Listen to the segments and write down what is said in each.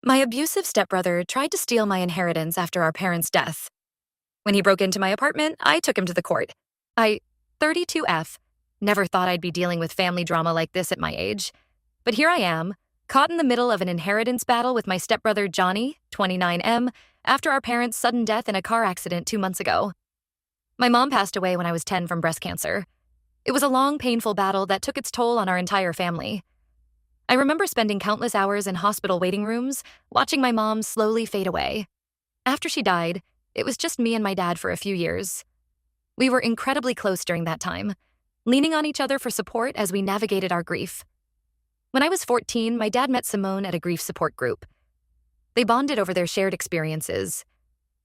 My abusive stepbrother tried to steal my inheritance after our parents' death. When he broke into my apartment, I took him to the court. 32F, never thought I'd be dealing with family drama like this at my age. But here I am, caught in the middle of an inheritance battle with my stepbrother Johnny, 29M, after our parents' sudden death in a car accident 2 months ago. My mom passed away when I was 10 from breast cancer. It was a long, painful battle that took its toll on our entire family. I remember spending countless hours in hospital waiting rooms, watching my mom slowly fade away. After she died, it was just me and my dad for a few years. We were incredibly close during that time, leaning on each other for support as we navigated our grief. When I was 14, my dad met Simone at a grief support group. They bonded over their shared experiences.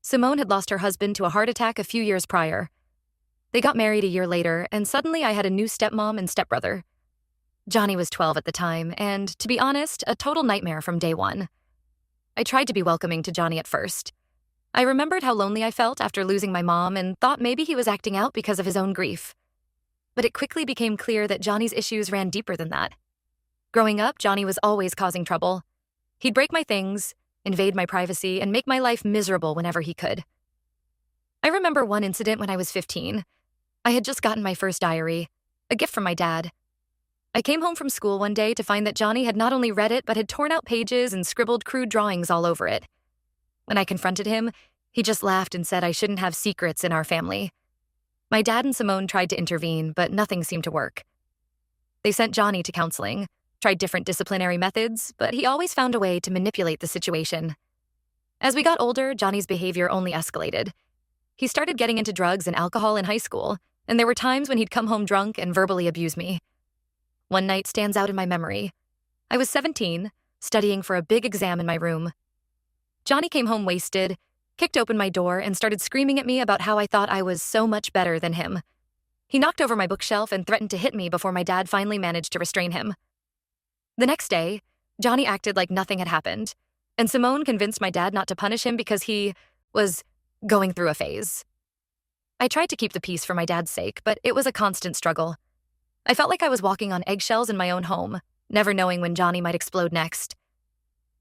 Simone had lost her husband to a heart attack a few years prior. They got married a year later, and suddenly I had a new stepmom and stepbrother. Johnny was 12 at the time, and, to be honest, a total nightmare from day one. I tried to be welcoming to Johnny at first. I remembered how lonely I felt after losing my mom and thought maybe he was acting out because of his own grief. But it quickly became clear that Johnny's issues ran deeper than that. Growing up, Johnny was always causing trouble. He'd break my things, invade my privacy, and make my life miserable whenever he could. I remember one incident when I was 15. I had just gotten my first diary, a gift from my dad. I came home from school one day to find that Johnny had not only read it, but had torn out pages and scribbled crude drawings all over it. When I confronted him, he just laughed and said I shouldn't have secrets in our family. My dad and Simone tried to intervene, but nothing seemed to work. They sent Johnny to counseling, tried different disciplinary methods, but he always found a way to manipulate the situation. As we got older, Johnny's behavior only escalated. He started getting into drugs and alcohol in high school, and there were times when he'd come home drunk and verbally abuse me. One night stands out in my memory. I was 17, studying for a big exam in my room. Johnny came home wasted, kicked open my door, and started screaming at me about how I thought I was so much better than him. He knocked over my bookshelf and threatened to hit me before my dad finally managed to restrain him. The next day, Johnny acted like nothing had happened, and Simone convinced my dad not to punish him because he was going through a phase. I tried to keep the peace for my dad's sake, but it was a constant struggle. I felt like I was walking on eggshells in my own home, never knowing when Johnny might explode next.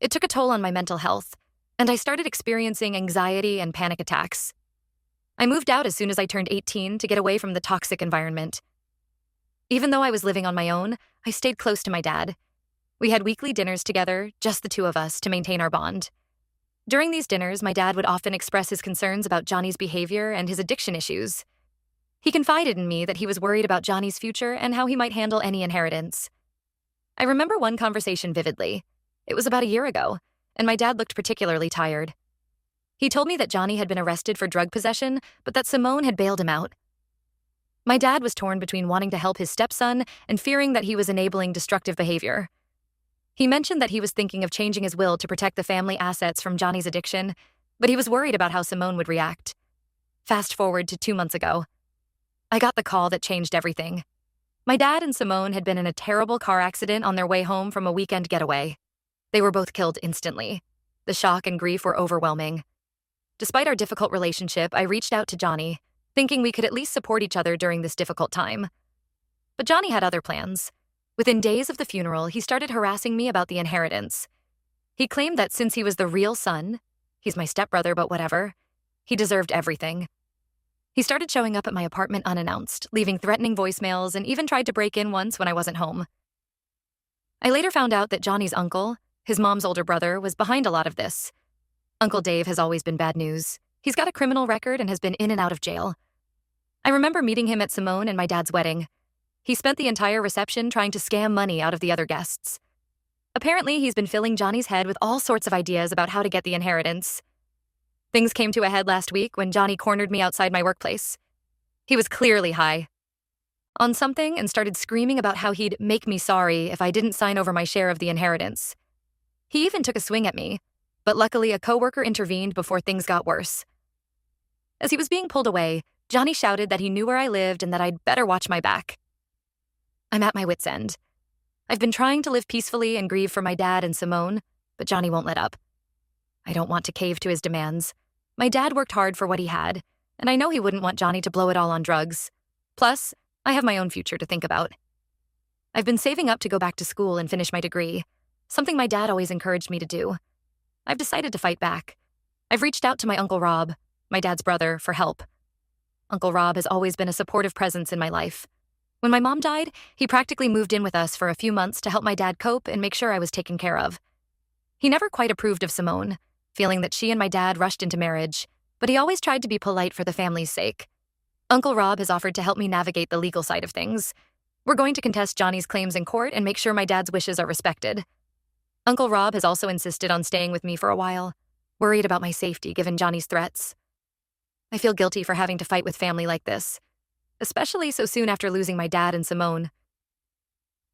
It took a toll on my mental health, and I started experiencing anxiety and panic attacks. I moved out as soon as I turned 18 to get away from the toxic environment. Even though I was living on my own, I stayed close to my dad. We had weekly dinners together, just the two of us, to maintain our bond. During these dinners, my dad would often express his concerns about Johnny's behavior and his addiction issues. He confided in me that he was worried about Johnny's future and how he might handle any inheritance. I remember one conversation vividly. It was about a year ago, and my dad looked particularly tired. He told me that Johnny had been arrested for drug possession, but that Simone had bailed him out. My dad was torn between wanting to help his stepson and fearing that he was enabling destructive behavior. He mentioned that he was thinking of changing his will to protect the family assets from Johnny's addiction, but he was worried about how Simone would react. Fast forward to 2 months ago. I got the call that changed everything. My dad and Simone had been in a terrible car accident on their way home from a weekend getaway. They were both killed instantly. The shock and grief were overwhelming. Despite our difficult relationship, I reached out to Johnny, thinking we could at least support each other during this difficult time. But Johnny had other plans. Within days of the funeral, he started harassing me about the inheritance. He claimed that since he was the real son, he's my stepbrother, but whatever, he deserved everything. He started showing up at my apartment unannounced, leaving threatening voicemails, and even tried to break in once when I wasn't home. I later found out that Johnny's uncle, his mom's older brother, was behind a lot of this. Uncle Dave has always been bad news. He's got a criminal record and has been in and out of jail. I remember meeting him at Simone and my dad's wedding. He spent the entire reception trying to scam money out of the other guests. Apparently, he's been filling Johnny's head with all sorts of ideas about how to get the inheritance. Things came to a head last week when Johnny cornered me outside my workplace. He was clearly high on something and started screaming about how he'd make me sorry if I didn't sign over my share of the inheritance. He even took a swing at me, but luckily a coworker intervened before things got worse. As he was being pulled away, Johnny shouted that he knew where I lived and that I'd better watch my back. I'm at my wit's end. I've been trying to live peacefully and grieve for my dad and Simone, but Johnny won't let up. I don't want to cave to his demands. My dad worked hard for what he had, and I know he wouldn't want Johnny to blow it all on drugs. Plus, I have my own future to think about. I've been saving up to go back to school and finish my degree, something my dad always encouraged me to do. I've decided to fight back. I've reached out to my Uncle Rob, my dad's brother, for help. Uncle Rob has always been a supportive presence in my life. When my mom died, he practically moved in with us for a few months to help my dad cope and make sure I was taken care of. He never quite approved of Simone, feeling that she and my dad rushed into marriage, but he always tried to be polite for the family's sake. Uncle Rob has offered to help me navigate the legal side of things. We're going to contest Johnny's claims in court and make sure my dad's wishes are respected. Uncle Rob has also insisted on staying with me for a while, worried about my safety given Johnny's threats. I feel guilty for having to fight with family like this, especially so soon after losing my dad and Simone.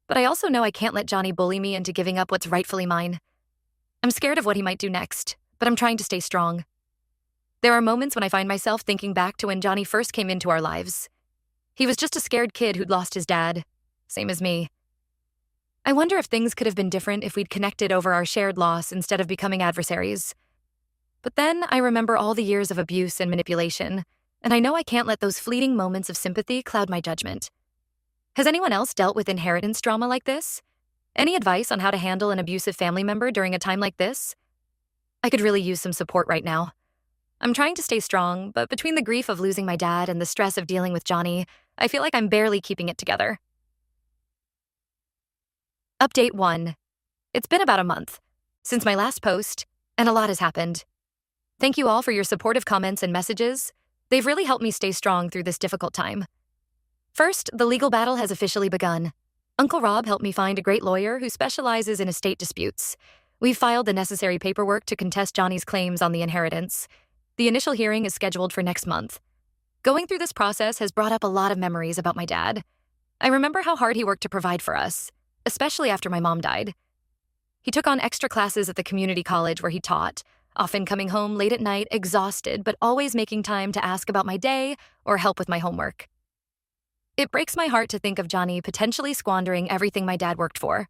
But I also know I can't let Johnny bully me into giving up what's rightfully mine. I'm scared of what he might do next, but I'm trying to stay strong. There are moments when I find myself thinking back to when Johnny first came into our lives. He was just a scared kid who'd lost his dad, same as me. I wonder if things could have been different if we'd connected over our shared loss instead of becoming adversaries. But then I remember all the years of abuse and manipulation, and I know I can't let those fleeting moments of sympathy cloud my judgment. Has anyone else dealt with inheritance trauma like this? Any advice on how to handle an abusive family member during a time like this? I could really use some support right now. I'm trying to stay strong, but between the grief of losing my dad and the stress of dealing with Johnny, I feel like I'm barely keeping it together. Update 1. It's been about a month since my last post, and a lot has happened. Thank you all for your supportive comments and messages. They've really helped me stay strong through this difficult time. First, the legal battle has officially begun. Uncle Rob helped me find a great lawyer who specializes in estate disputes. We've filed the necessary paperwork to contest Johnny's claims on the inheritance. The initial hearing is scheduled for next month. Going through this process has brought up a lot of memories about my dad. I remember how hard he worked to provide for us, especially after my mom died. He took on extra classes at the community college where he taught, often coming home late at night exhausted, but always making time to ask about my day or help with my homework. It breaks my heart to think of Johnny potentially squandering everything my dad worked for.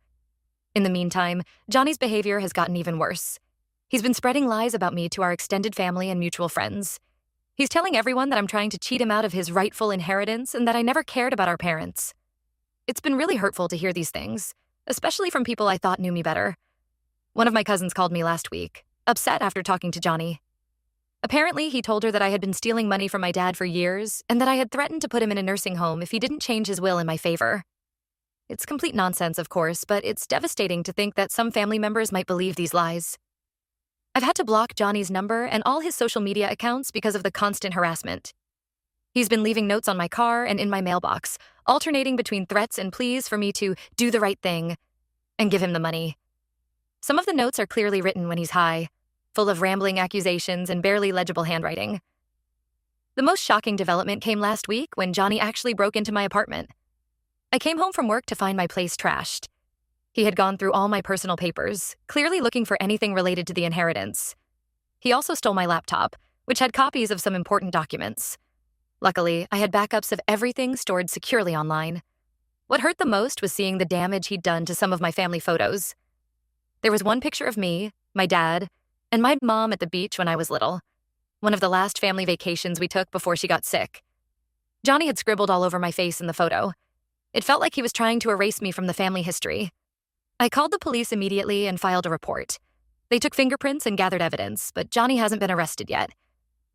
In the meantime, Johnny's behavior has gotten even worse. He's been spreading lies about me to our extended family and mutual friends. He's telling everyone that I'm trying to cheat him out of his rightful inheritance and that I never cared about our parents. It's been really hurtful to hear these things, especially from people I thought knew me better. One of my cousins called me last week, upset after talking to Johnny. Apparently, he told her that I had been stealing money from my dad for years and that I had threatened to put him in a nursing home if he didn't change his will in my favor. It's complete nonsense, of course, but it's devastating to think that some family members might believe these lies. I've had to block Johnny's number and all his social media accounts because of the constant harassment. He's been leaving notes on my car and in my mailbox, alternating between threats and pleas for me to do the right thing and give him the money. Some of the notes are clearly written when he's high, full of rambling accusations and barely legible handwriting. The most shocking development came last week when Johnny actually broke into my apartment. I came home from work to find my place trashed. He had gone through all my personal papers, clearly looking for anything related to the inheritance. He also stole my laptop, which had copies of some important documents. Luckily, I had backups of everything stored securely online. What hurt the most was seeing the damage he'd done to some of my family photos. There was one picture of me, my dad, and my mom at the beach when I was little, one of the last family vacations we took before she got sick. Johnny had scribbled all over my face in the photo. It felt like he was trying to erase me from the family history. I called the police immediately and filed a report. They took fingerprints and gathered evidence, but Johnny hasn't been arrested yet.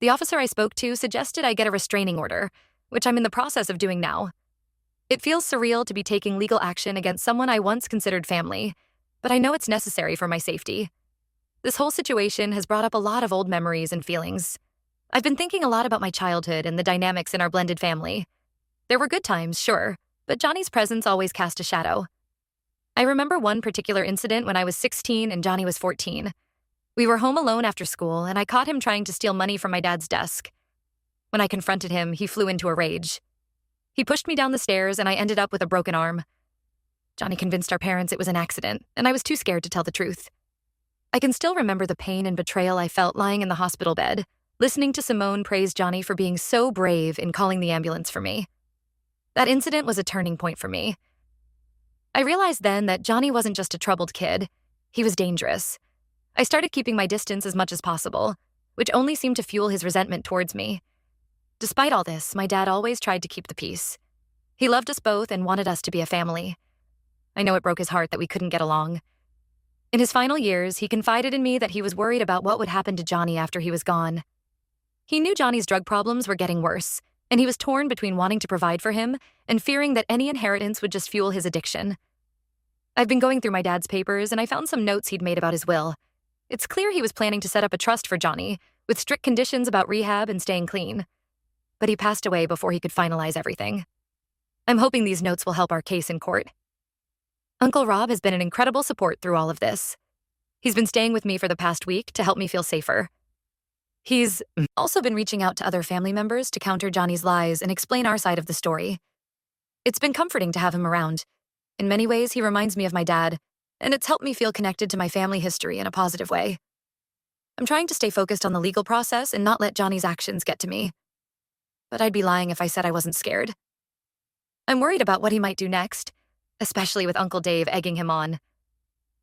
The officer I spoke to suggested I get a restraining order, which I'm in the process of doing now. It feels surreal to be taking legal action against someone I once considered family, but I know it's necessary for my safety. This whole situation has brought up a lot of old memories and feelings. I've been thinking a lot about my childhood and the dynamics in our blended family. There were good times, sure, but Johnny's presence always cast a shadow. I remember one particular incident when I was 16 and Johnny was 14. We were home alone after school, and I caught him trying to steal money from my dad's desk. When I confronted him, he flew into a rage. He pushed me down the stairs, and I ended up with a broken arm. Johnny convinced our parents it was an accident, and I was too scared to tell the truth. I can still remember the pain and betrayal I felt lying in the hospital bed, listening to Simone praise Johnny for being so brave in calling the ambulance for me. That incident was a turning point for me. I realized then that Johnny wasn't just a troubled kid. He was dangerous. I started keeping my distance as much as possible, which only seemed to fuel his resentment towards me. Despite all this, my dad always tried to keep the peace. He loved us both and wanted us to be a family. I know it broke his heart that we couldn't get along. In his final years, he confided in me that he was worried about what would happen to Johnny after he was gone. He knew Johnny's drug problems were getting worse, and he was torn between wanting to provide for him and fearing that any inheritance would just fuel his addiction. I've been going through my dad's papers, and I found some notes he'd made about his will. It's clear he was planning to set up a trust for Johnny, with strict conditions about rehab and staying clean. But he passed away before he could finalize everything. I'm hoping these notes will help our case in court. Uncle Rob has been an incredible support through all of this. He's been staying with me for the past week to help me feel safer. He's also been reaching out to other family members to counter Johnny's lies and explain our side of the story. It's been comforting to have him around. In many ways, he reminds me of my dad, and it's helped me feel connected to my family history in a positive way. I'm trying to stay focused on the legal process and not let Johnny's actions get to me. But I'd be lying if I said I wasn't scared. I'm worried about what he might do next, especially with Uncle Dave egging him on.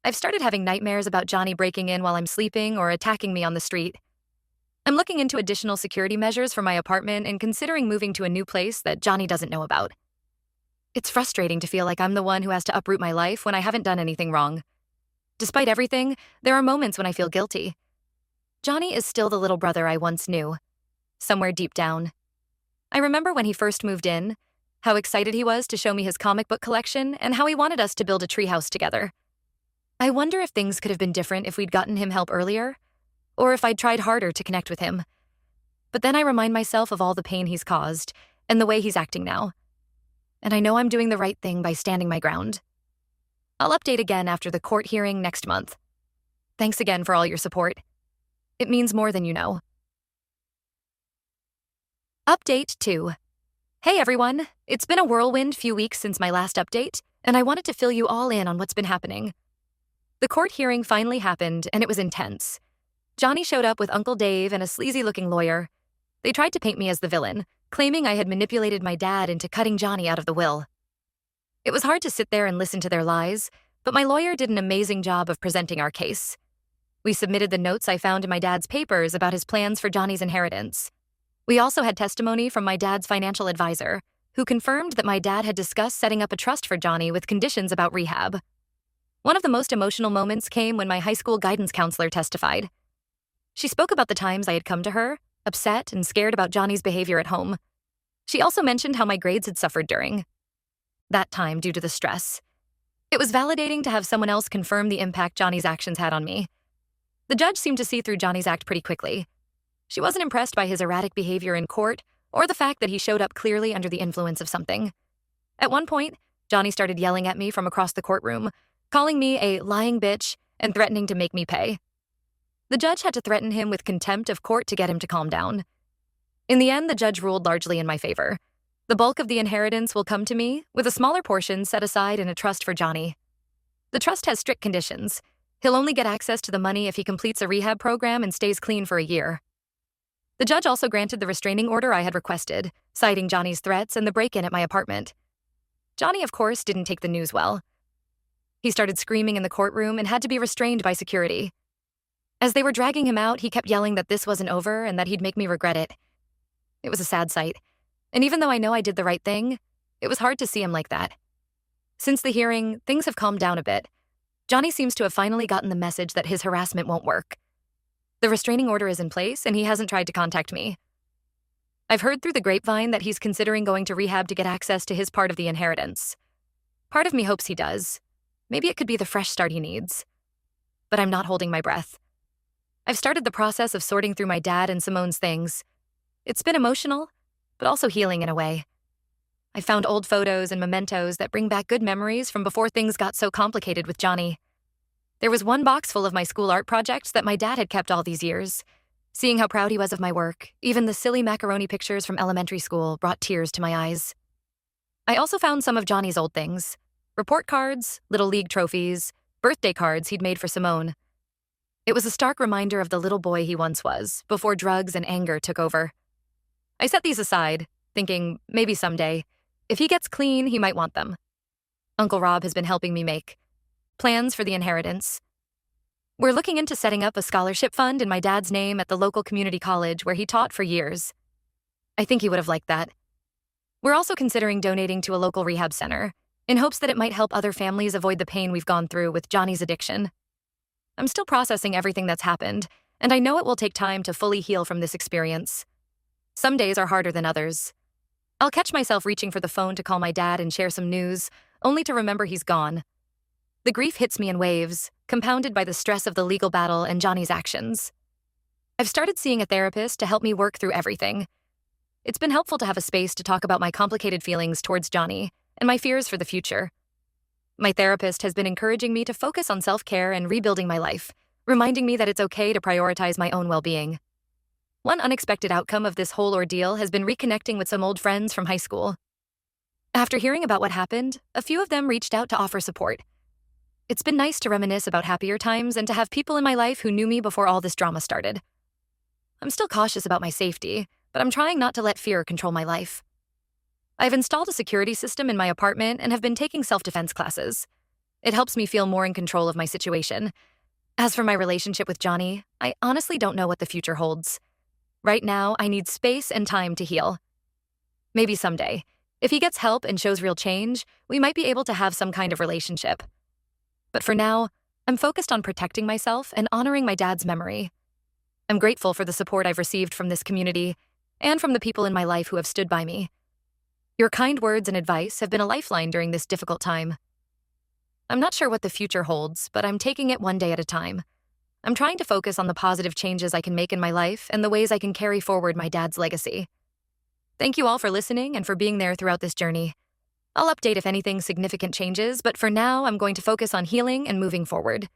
I've started having nightmares about Johnny breaking in while I'm sleeping or attacking me on the street. I'm looking into additional security measures for my apartment and considering moving to a new place that Johnny doesn't know about. It's frustrating to feel like I'm the one who has to uproot my life when I haven't done anything wrong. Despite everything, there are moments when I feel guilty. Johnny is still the little brother I once knew, somewhere deep down. I remember when he first moved in, how excited he was to show me his comic book collection and how he wanted us to build a treehouse together. I wonder if things could have been different if we'd gotten him help earlier, or if I'd tried harder to connect with him. But then I remind myself of all the pain he's caused and the way he's acting now. And I know I'm doing the right thing by standing my ground. I'll update again after the court hearing next month. Thanks again for all your support. It means more than you know. Update 2. Hey everyone, it's been a whirlwind few weeks since my last update, and I wanted to fill you all in on what's been happening. The court hearing finally happened, and it was intense. Johnny showed up with Uncle Dave and a sleazy-looking lawyer. They tried to paint me as the villain, claiming I had manipulated my dad into cutting Johnny out of the will. It was hard to sit there and listen to their lies, but my lawyer did an amazing job of presenting our case. We submitted the notes I found in my dad's papers about his plans for Johnny's inheritance. We also had testimony from my dad's financial advisor, who confirmed that my dad had discussed setting up a trust for Johnny with conditions about rehab. One of the most emotional moments came when my high school guidance counselor testified. She spoke about the times I had come to her, upset and scared about Johnny's behavior at home. She also mentioned how my grades had suffered during that time due to the stress. It was validating to have someone else confirm the impact Johnny's actions had on me. The judge seemed to see through Johnny's act pretty quickly. She wasn't impressed by his erratic behavior in court or the fact that he showed up clearly under the influence of something. At one point, Johnny started yelling at me from across the courtroom, calling me a lying bitch and threatening to make me pay. The judge had to threaten him with contempt of court to get him to calm down. In the end, the judge ruled largely in my favor. The bulk of the inheritance will come to me, with a smaller portion set aside in a trust for Johnny. The trust has strict conditions. He'll only get access to the money if he completes a rehab program and stays clean for a year. The judge also granted the restraining order I had requested, citing Johnny's threats and the break-in at my apartment. Johnny, of course, didn't take the news well. He started screaming in the courtroom and had to be restrained by security. As they were dragging him out, he kept yelling that this wasn't over and that he'd make me regret it. It was a sad sight, and even though I know I did the right thing, it was hard to see him like that. Since the hearing, things have calmed down a bit. Johnny seems to have finally gotten the message that his harassment won't work. The restraining order is in place, and he hasn't tried to contact me. I've heard through the grapevine that he's considering going to rehab to get access to his part of the inheritance. Part of me hopes he does. Maybe it could be the fresh start he needs. But I'm not holding my breath. I've started the process of sorting through my dad and Simone's things. It's been emotional, but also healing in a way. I found old photos and mementos that bring back good memories from before things got so complicated with Johnny. There was one box full of my school art projects that my dad had kept all these years. Seeing how proud he was of my work, even the silly macaroni pictures from elementary school brought tears to my eyes. I also found some of Johnny's old things. Report cards, little league trophies, birthday cards he'd made for Simone. It was a stark reminder of the little boy he once was, before drugs and anger took over. I set these aside, thinking maybe someday, if he gets clean, he might want them. Uncle Rob has been helping me make plans for the inheritance. We're looking into setting up a scholarship fund in my dad's name at the local community college where he taught for years. I think he would have liked that. We're also considering donating to a local rehab center, in hopes that it might help other families avoid the pain we've gone through with Johnny's addiction. I'm still processing everything that's happened, and I know it will take time to fully heal from this experience. Some days are harder than others. I'll catch myself reaching for the phone to call my dad and share some news, only to remember he's gone. The grief hits me in waves, compounded by the stress of the legal battle and Johnny's actions. I've started seeing a therapist to help me work through everything. It's been helpful to have a space to talk about my complicated feelings towards Johnny and my fears for the future. My therapist has been encouraging me to focus on self-care and rebuilding my life, reminding me that it's okay to prioritize my own well-being. One unexpected outcome of this whole ordeal has been reconnecting with some old friends from high school. After hearing about what happened, a few of them reached out to offer support. It's been nice to reminisce about happier times and to have people in my life who knew me before all this drama started. I'm still cautious about my safety, but I'm trying not to let fear control my life. I've installed a security system in my apartment and have been taking self-defense classes. It helps me feel more in control of my situation. As for my relationship with Johnny, I honestly don't know what the future holds. Right now, I need space and time to heal. Maybe someday, if he gets help and shows real change, we might be able to have some kind of relationship. But for now, I'm focused on protecting myself and honoring my dad's memory. I'm grateful for the support I've received from this community and from the people in my life who have stood by me. Your kind words and advice have been a lifeline during this difficult time. I'm not sure what the future holds, but I'm taking it one day at a time. I'm trying to focus on the positive changes I can make in my life and the ways I can carry forward my dad's legacy. Thank you all for listening and for being there throughout this journey. I'll update if anything significant changes, but for now, I'm going to focus on healing and moving forward.